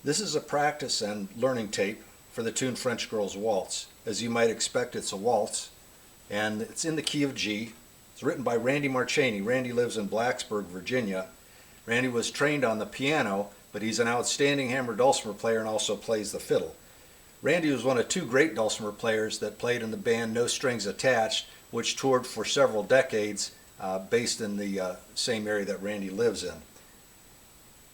This is a practice and learning tape for the tune French Girl's Waltz. As you might expect, it's a waltz, and it's in the key of G. It's written by Randy Marcheni. Randy lives in Blacksburg, Virginia. Randy was trained on the piano, but he's an outstanding hammered dulcimer player and also plays the fiddle. Randy was one of two great dulcimer players that played in the band No Strings Attached, which toured for several decades based in the same area that Randy lives in.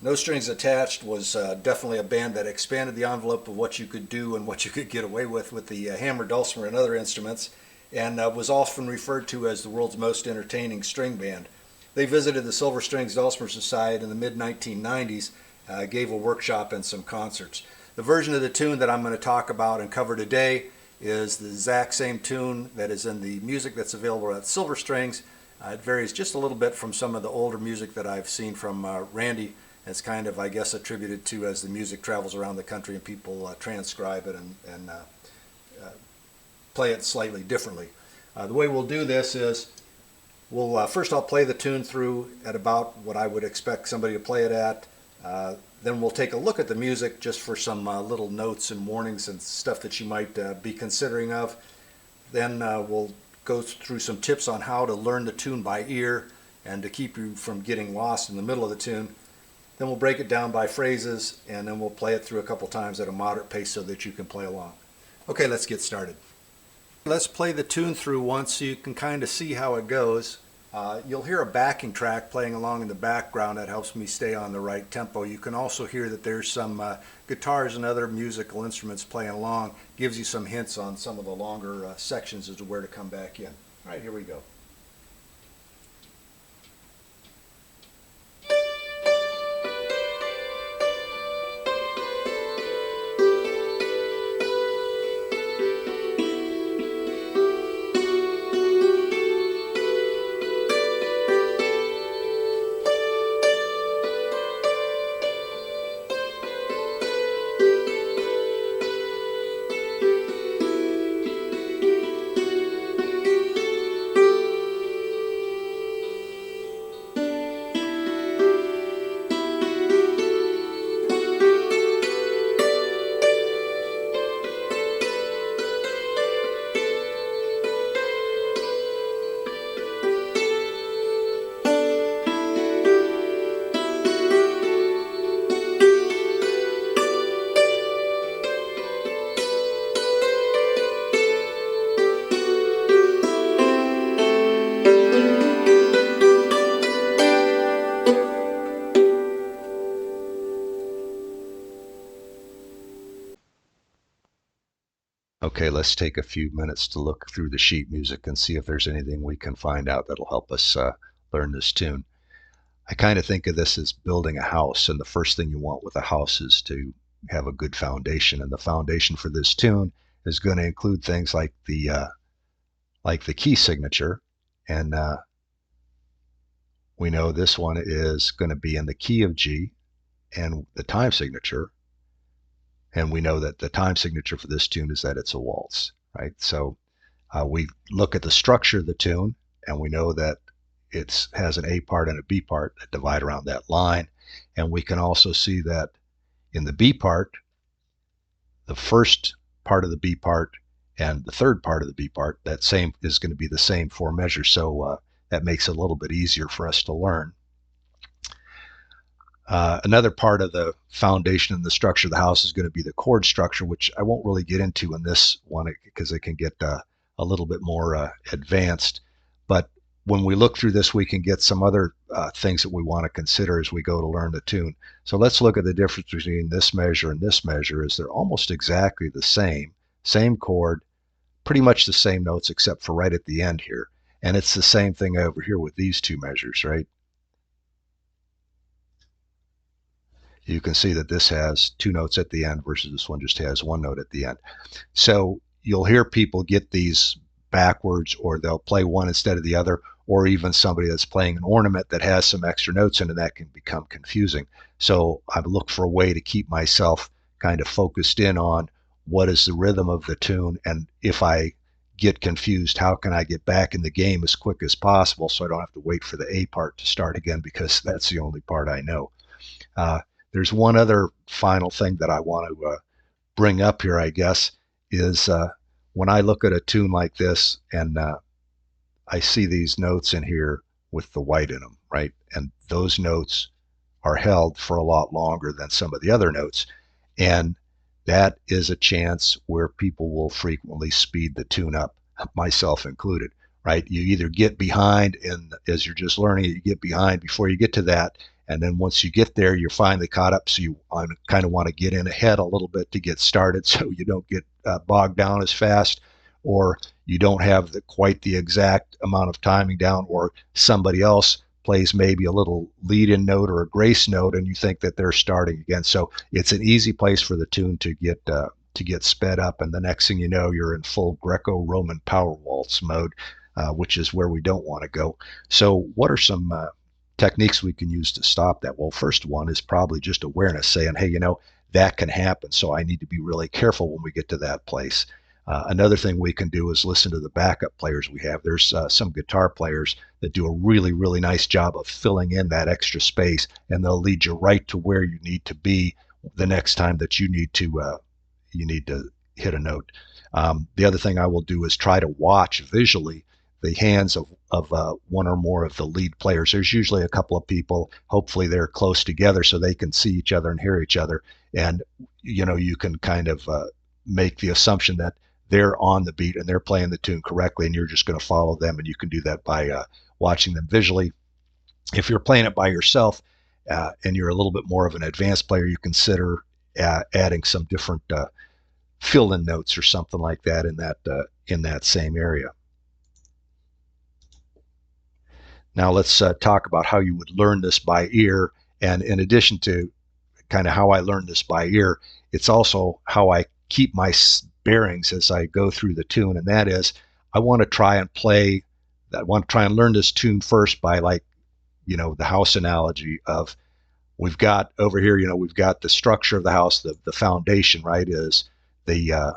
No Strings Attached was definitely a band that expanded the envelope of what you could do and what you could get away with the hammered dulcimer and other instruments, and was often referred to as the world's most entertaining string band. They visited the Silver Strings Dulcimer Society in the mid-1990s, gave a workshop and some concerts. The version of the tune that I'm going to talk about and cover today is the exact same tune that is in the music that's available at Silver Strings. It varies just a little bit from some of the older music that I've seen from Randy. It's kind of, I guess, attributed to as the music travels around the country and people transcribe it and play it slightly differently. The way we'll do this is first I'll play the tune through at about what I would expect somebody to play it at. Then we'll take a look at the music just for some little notes and warnings and stuff that you might be considering of. Then we'll go through some tips on how to learn the tune by ear and to keep you from getting lost in the middle of the tune. Then we'll break it down by phrases, and then we'll play it through a couple times at a moderate pace so that you can play along. Okay, let's get started. Let's play the tune through once so you can kind of see how it goes. You'll hear a backing track playing along in the background that helps me stay on the right tempo. You can also hear that there's some guitars and other musical instruments playing along. Gives you some hints on some of the longer sections as to where to come back in. All right, here we go. Okay, let's take a few minutes to look through the sheet music and see if there's anything we can find out that'll help us learn this tune. I kind of think of this as building a house, and the first thing you want with a house is to have a good foundation. And the foundation for this tune is going to include things like the key signature, and we know this one is going to be in the key of G, and the time signature. And we know that the time signature for this tune is that it's a waltz, right? So we look at the structure of the tune, and we know that it has an A part and a B part that divide around that line. And we can also see that in the B part, the first part of the B part and the third part of the B part, that same is going to be the same 4 measures. So that makes it a little bit easier for us to learn. Another part of the foundation and the structure of the house is going to be the chord structure, which I won't really get into in this one because it can get a little bit more advanced. But when we look through this, we can get some other things that we want to consider as we go to learn the tune. So let's look at the difference between this measure and this measure. Is they're almost exactly the same chord, pretty much the same notes except for right at the end here. And it's the same thing over here with these two measures, right? You can see that this has 2 notes at the end versus this one just has 1 note at the end. So you'll hear people get these backwards, or they'll play one instead of the other, or even somebody that's playing an ornament that has some extra notes in it, that can become confusing. So I've looked for a way to keep myself kind of focused in on what is the rhythm of the tune, and if I get confused, how can I get back in the game as quick as possible so I don't have to wait for the A part to start again, because that's the only part I know. there's one other final thing that I want to bring up here, I guess, is when I look at a tune like this and I see these notes in here with the white in them, right? And those notes are held for a lot longer than some of the other notes. And that is a chance where people will frequently speed the tune up, myself included, right? You either get behind, and as you're just learning it, you get behind before you get to that. And then once you get there, you're finally caught up. So you kind of want to get in ahead a little bit to get started so you don't get bogged down as fast, or you don't have quite the exact amount of timing down, or somebody else plays maybe a little lead-in note or a grace note, and you think that they're starting again. So it's an easy place for the tune to get sped up, and the next thing you know, you're in full Greco-Roman power waltz mode, which is where we don't want to go. So what are some techniques we can use to stop that? Well, first one is probably just awareness, saying, hey, that can happen, so I need to be really careful when we get to that place. Another thing we can do is listen to the backup players we have. There's some guitar players that do a really, really nice job of filling in that extra space, and they'll lead you right to where you need to be the next time that you need to hit a note. The other thing I will do is try to watch visually the hands of one or more of the lead players. There's usually a couple of people. Hopefully they're close together so they can see each other and hear each other, and you can kind of make the assumption that they're on the beat and they're playing the tune correctly, and you're just going to follow them, and you can do that by watching them visually. If you're playing it by yourself and you're a little bit more of an advanced player, you consider adding some different fill-in notes or something like that in that same area. Now let's talk about how you would learn this by ear, and in addition to kind of how I learned this by ear, it's also how I keep my bearings as I go through the tune, and that is I want to try and learn this tune first by, like, the house analogy of, we've got over here, we've got the structure of the house, the foundation, right, is the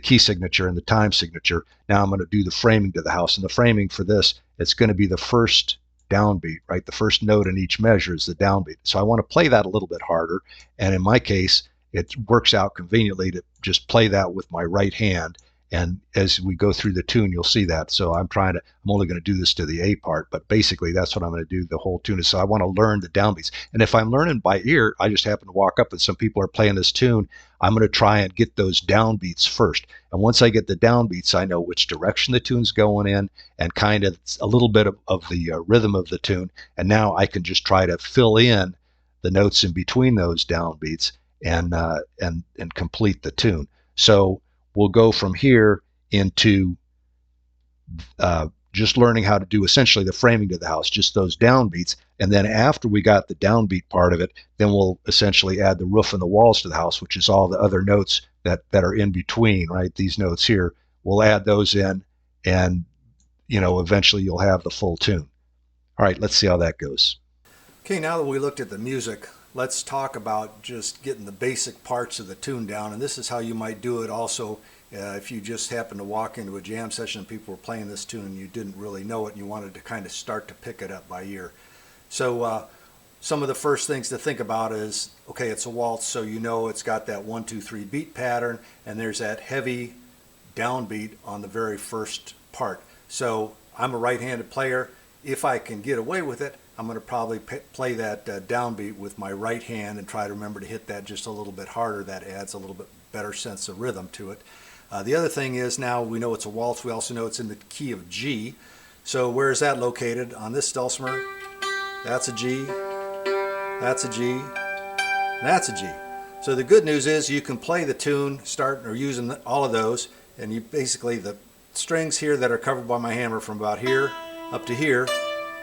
key signature and the time signature. Now I'm going to do the framing to the house, and the framing for this, it's going to be the first downbeat, right? The first note in each measure is the downbeat. So I want to play that a little bit harder, and in my case, it works out conveniently to just play that with my right hand. And as we go through the tune, you'll see that. So I'm only going to do this to the A part, but basically that's what I'm going to do the whole tune. So I want to learn the downbeats. And if I'm learning by ear, I just happen to walk up and some people are playing this tune, I'm going to try and get those downbeats first. And once I get the downbeats, I know which direction the tune's going in and kind of a little bit of the rhythm of the tune. And now I can just try to fill in the notes in between those downbeats and complete the tune. So we'll go from here into just learning how to do essentially the framing to the house, just those downbeats. And then after we got the downbeat part of it, then we'll essentially add the roof and the walls to the house, which is all the other notes that are in between, right? These notes here, we'll add those in, and eventually you'll have the full tune. All right, let's see how that goes. Okay, now that we looked at the music, let's talk about just getting the basic parts of the tune down. And this is how you might do it also if you just happen to walk into a jam session and people were playing this tune and you didn't really know it and you wanted to kind of start to pick it up by ear. So some of the first things to think about is, okay, it's a waltz, so it's got that 1, 2, 3 beat pattern, and there's that heavy downbeat on the very first part. So I'm a right-handed player. If I can get away with it, I'm going to probably play that downbeat with my right hand and try to remember to hit that just a little bit harder. That adds a little bit better sense of rhythm to it. The other thing is, now we know it's a waltz. We also know it's in the key of G. So where is that located on this dulcimer? That's a G. That's a G. That's a G. So the good news is you can play the tune using all of those, and you basically, the strings here that are covered by my hammer from about here up to here,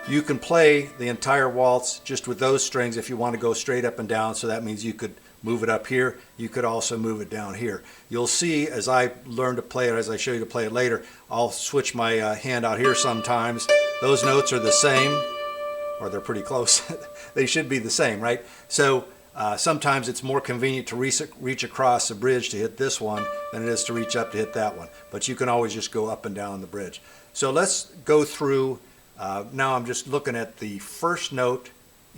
you can play the entire waltz just with those strings if you want to go straight up and down. So that means you could move it up here. You could also move it down here. You'll see as I learn to play it, as I show you to play it later, I'll switch my hand out here sometimes. Those notes are the same, or they're pretty close. They should be the same, right? So sometimes it's more convenient to reach across the bridge to hit this one than it is to reach up to hit that one. But you can always just go up and down the bridge. So let's go through. Now I'm just looking at the first note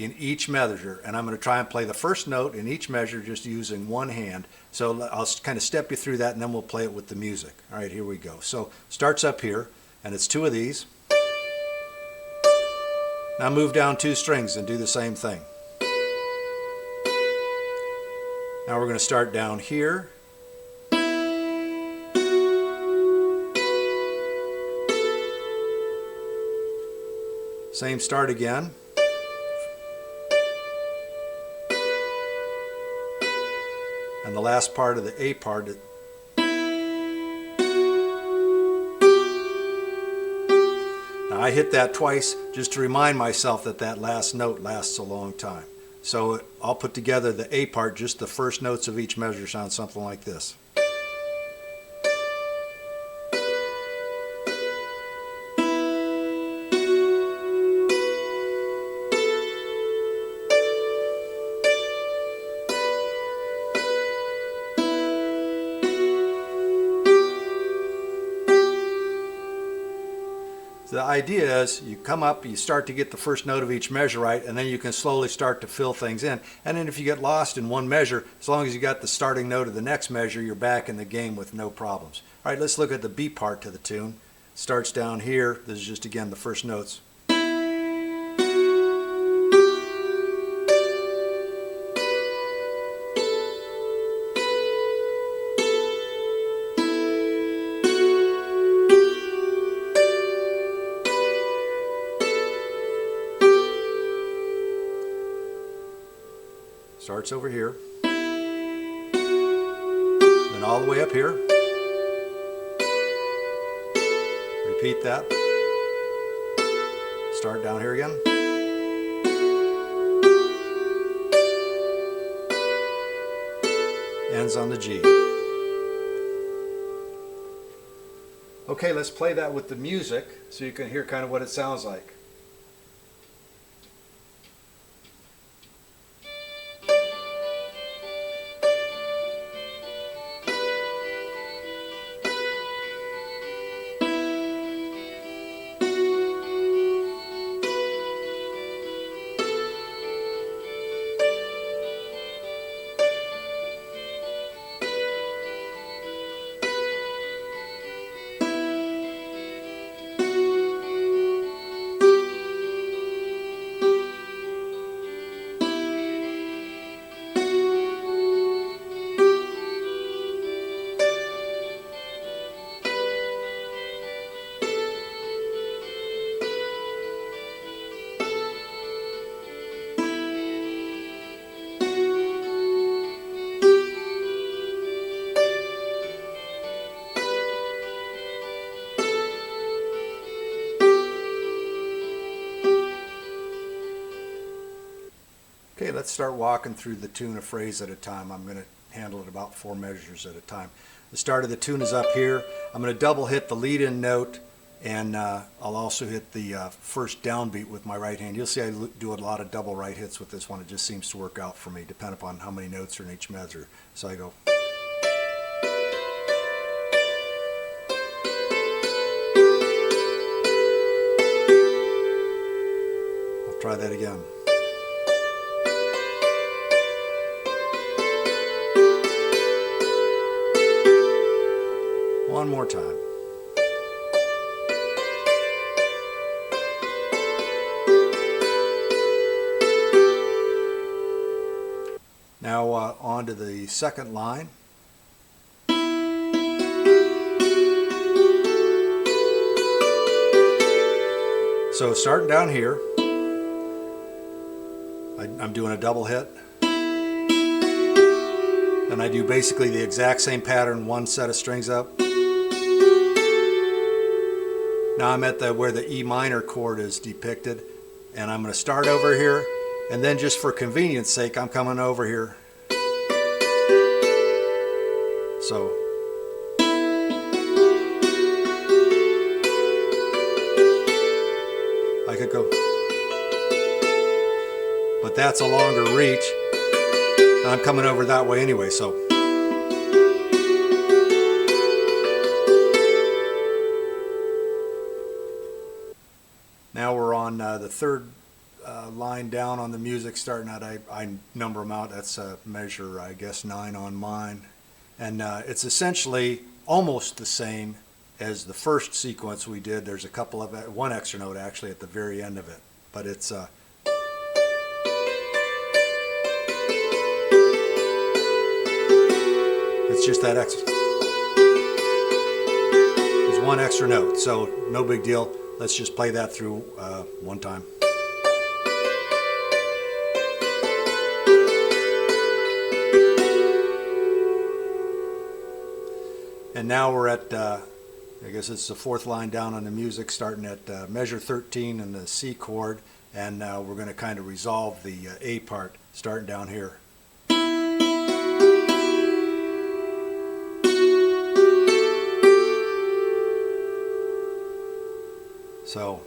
in each measure, and I'm going to try and play the first note in each measure just using one hand. So I'll kind of step you through that, and then we'll play it with the music. All right, here we go. So starts up here, and it's two of these. Now move down two strings and do the same thing. Now we're going to start down here. Same start again. And the last part of the A part. Now I hit that twice just to remind myself that that last note lasts a long time. So I'll put together the A part, just the first notes of each measure sound something like this. The idea is you come up, you start to get the first note of each measure right, and then you can slowly start to fill things in. And then if you get lost in one measure, as long as you got the starting note of the next measure, you're back in the game with no problems. All right, let's look at the B part to the tune. Starts down here. This is just, again, the first notes. Starts over here, then all the way up here. Repeat that. Start down here again. Ends on the G. Okay, let's play that with the music so you can hear kind of what it sounds like. Okay, let's start walking through the tune a phrase at a time. I'm going to handle it about 4 measures at a time. The start of the tune is up here. I'm going to double hit the lead-in note, and I'll also hit the first downbeat with my right hand. You'll see I do a lot of double right hits with this one. It just seems to work out for me, depending upon how many notes are in each measure. So I go. I'll try that again. One more time. Now on to the second line. So starting down here, I'm doing a double hit. Then I do basically the exact same pattern, one set of strings up. Now I'm at where the E minor chord is depicted, and I'm going to start over here, and then just for convenience sake, I'm coming over here. So I could go, but that's a longer reach, and I'm coming over that way anyway, so. Now we're on the third line down on the music starting at, I number them out, that's measure, I guess, 9 on mine. And it's essentially almost the same as the first sequence we did. There's a couple of, one extra note actually at the very end of it, but it's just that extra. There's one extra note, so no big deal. Let's just play that through one time. And now we're at, I guess it's the fourth line down on the music, starting at measure 13 in the C chord, and we're going to kind of resolve the A part, starting down here. So.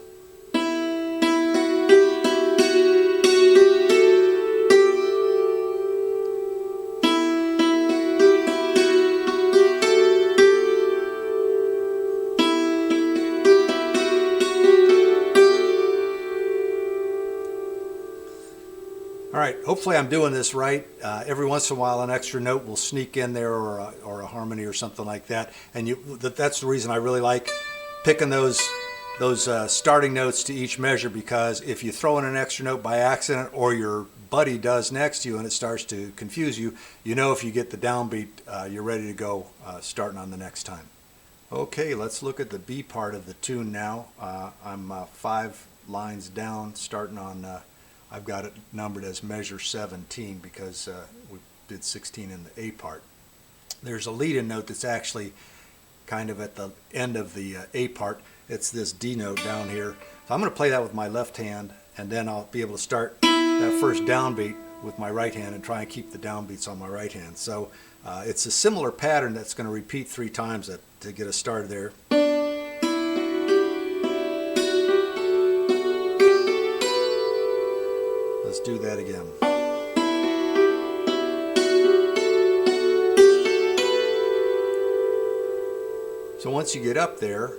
All right, hopefully I'm doing this right. Every once in a while an extra note will sneak in there, or a harmony or something like that. And that's the reason I really like picking those starting notes to each measure, because if you throw in an extra note by accident, or your buddy does next to you and it starts to confuse you, you know if you get the downbeat, you're ready to go starting on the next time. Okay, let's look at the B part of the tune now. I'm 5 lines down, starting on I've got it numbered as measure 17 because we did 16 in the A part. There's a lead-in note that's actually kind of at the end of the A part. It's this D note down here. So I'm going to play that with my left hand, and then I'll be able to start that first downbeat with my right hand and try and keep the downbeats on my right hand. So it's a similar pattern that's going to repeat 3 times to get us started there. Let's do that again. So once you get up there,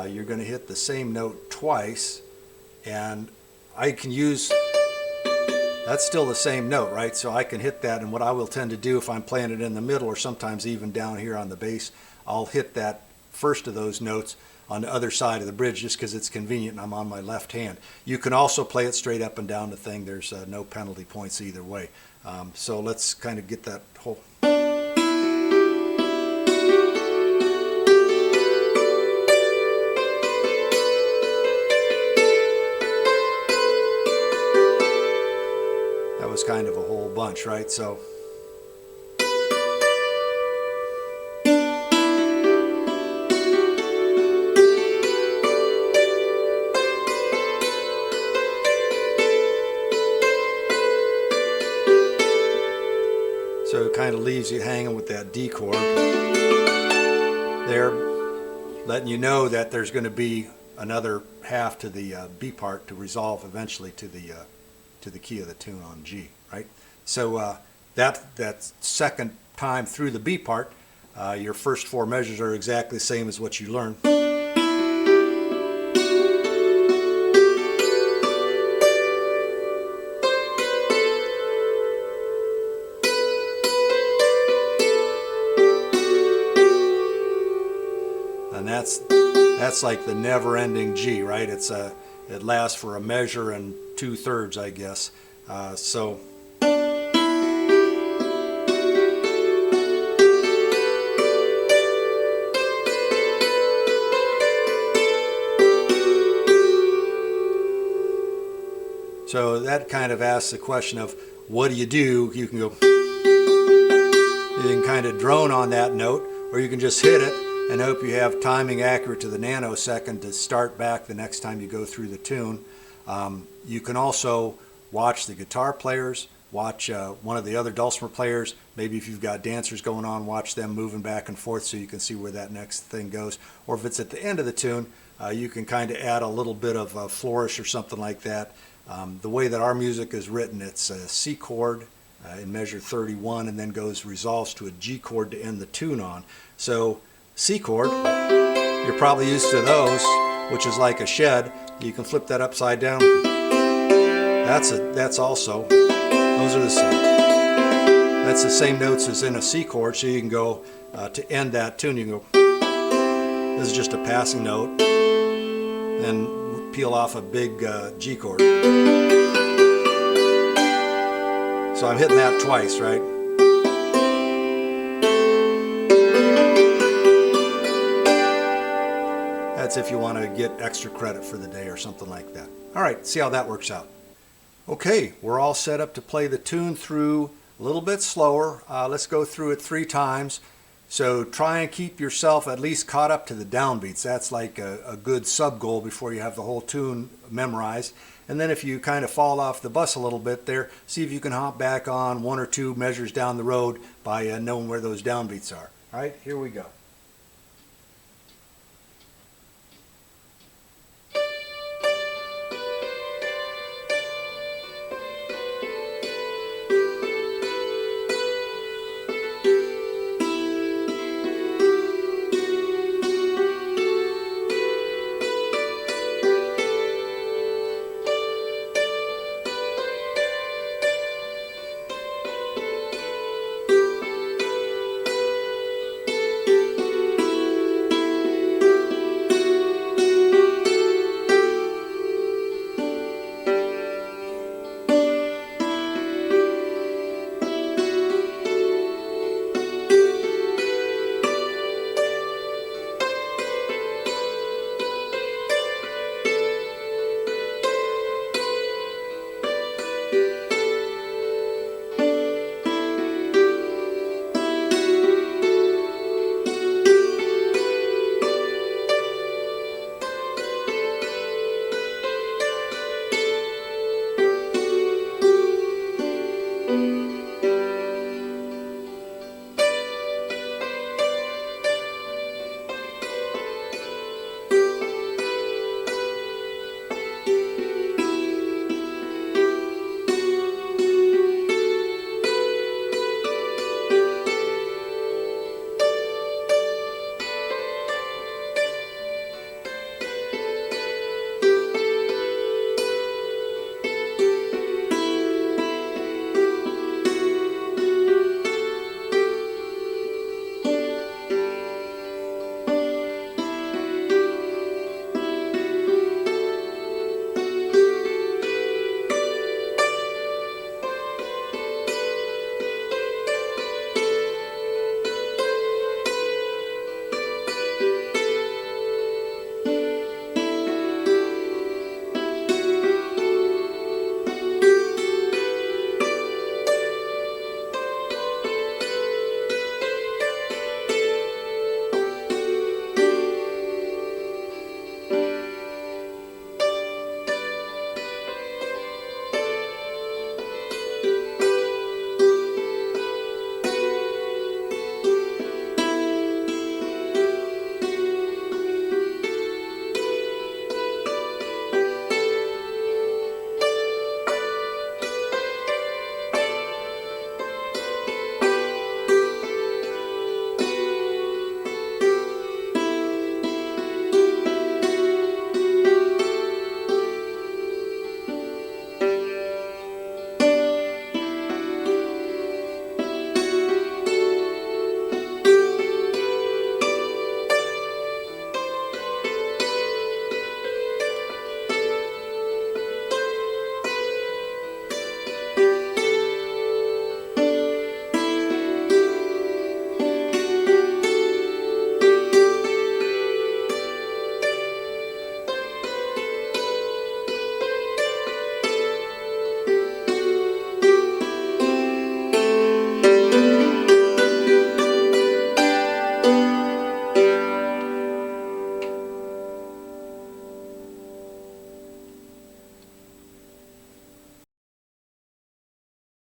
you're going to hit the same note twice, and I can use, that's still the same note, right? So I can hit that, and what I will tend to do if I'm playing it in the middle, or sometimes even down here on the bass, I'll hit that first of those notes on the other side of the bridge, just because it's convenient and I'm on my left hand. You can also play it straight up and down the thing. There's no penalty points either way. So let's kind of get that whole. That was kind of a whole bunch, right? So. So it kind of leaves you hanging with that D chord there, letting you know that there's going to be another half to the B part to resolve eventually to the key of the tune on G, right? So that second time through the B part, your first 4 measures are exactly the same as what you learned. And that's like the never-ending G, right? It lasts for a measure and 2/3, I guess. So that kind of asks the question of what do? You can go, you can kind of drone on that note, or you can just hit it and hope you have timing accurate to the nanosecond to start back the next time you go through the tune. You can also watch the guitar players, watch one of the other dulcimer players. Maybe if you've got dancers going on, watch them moving back and forth so you can see where that next thing goes. Or if it's at the end of the tune, you can kind of add a little bit of a flourish or something like that. The way that our music is written, it's a C chord in measure 31, and then resolves to a G chord to end the tune on. So C chord, you're probably used to those, which is like a shed. You can flip that upside down. That's also, those are the same. That's the same notes as in a C chord, so you can go to end that tune, you can go, this is just a passing note, then peel off a big G chord. So I'm hitting that twice, right? That's if you want to get extra credit for the day or something like that. All right, see how that works out. Okay, we're all set up to play the tune through a little bit slower. Let's go through it 3 times. So try and keep yourself at least caught up to the downbeats. That's like a good sub goal before you have the whole tune memorized. And then if you kind of fall off the bus a little bit there, see if you can hop back on 1 or 2 measures down the road by knowing where those downbeats are. All right, here we go.